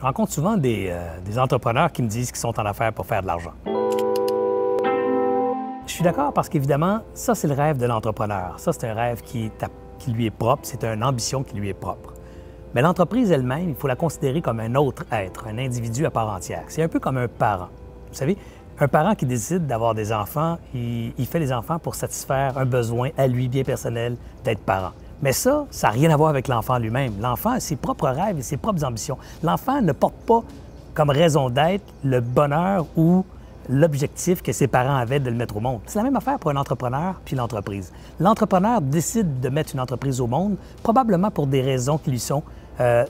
Je rencontre souvent des entrepreneurs qui me disent qu'ils sont en affaires pour faire de l'argent. Je suis d'accord parce qu'évidemment, ça, c'est le rêve de l'entrepreneur. Ça, c'est un rêve qui lui est propre, c'est une ambition qui lui est propre. Mais l'entreprise elle-même, il faut la considérer comme un autre être, un individu à part entière. C'est un peu comme un parent. Vous savez, un parent qui décide d'avoir des enfants, il fait les enfants pour satisfaire un besoin à lui bien personnel d'être parent. Mais ça n'a rien à voir avec l'enfant lui-même. L'enfant a ses propres rêves et ses propres ambitions. L'enfant ne porte pas comme raison d'être le bonheur ou l'objectif que ses parents avaient de le mettre au monde. C'est la même affaire pour un entrepreneur puis l'entreprise. L'entrepreneur décide de mettre une entreprise au monde probablement pour des raisons qui lui sont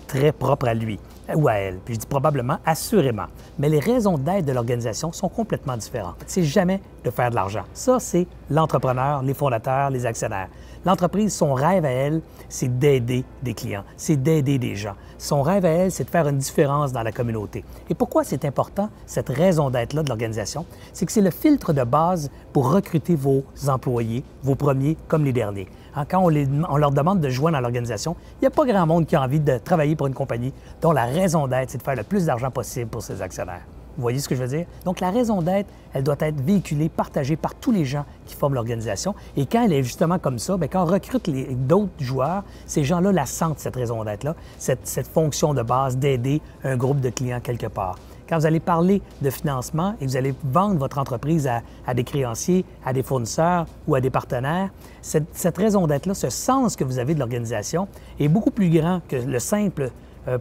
très propres à lui ou à elle. Puis je dis probablement, assurément. Mais les raisons d'être de l'organisation sont complètement différentes. C'est jamais de faire de l'argent. Ça, c'est l'entrepreneur, les fondateurs, les actionnaires. L'entreprise, son rêve à elle, c'est d'aider des clients, c'est d'aider des gens. Son rêve à elle, c'est de faire une différence dans la communauté. Et pourquoi c'est important, cette raison d'être-là de l'organisation? C'est que c'est le filtre de base pour recruter vos employés, vos premiers comme les derniers. Quand on leur demande de joindre dans l'organisation, il n'y a pas grand monde qui a envie de travailler pour une compagnie dont la raison d'être, c'est de faire le plus d'argent possible pour ses actionnaires. Vous voyez ce que je veux dire? Donc, la raison d'être, elle doit être véhiculée, partagée par tous les gens qui forment l'organisation. Et quand elle est justement comme ça, bien, quand on recrute d'autres joueurs, ces gens-là la sentent, cette raison d'être-là, cette fonction de base d'aider un groupe de clients quelque part. Quand vous allez parler de financement et vous allez vendre votre entreprise à des créanciers, à des fournisseurs ou à des partenaires, cette raison d'être-là, ce sens que vous avez de l'organisation est beaucoup plus grand que le simple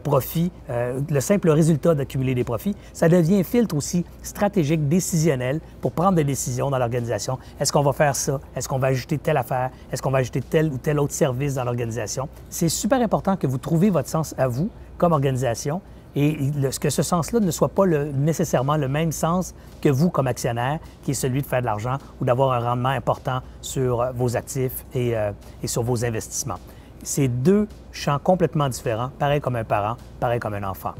profit, le simple résultat d'accumuler des profits. Ça devient un filtre aussi stratégique, décisionnel pour prendre des décisions dans l'organisation. Est-ce qu'on va faire ça? Est-ce qu'on va ajouter telle affaire? Est-ce qu'on va ajouter tel ou tel autre service dans l'organisation? C'est super important que vous trouviez votre sens à vous comme organisation et que ce sens-là ne soit pas nécessairement le même sens que vous comme actionnaire, qui est celui de faire de l'argent ou d'avoir un rendement important sur vos actifs et sur vos investissements. C'est deux champs complètement différents, pareil comme un parent, pareil comme un enfant.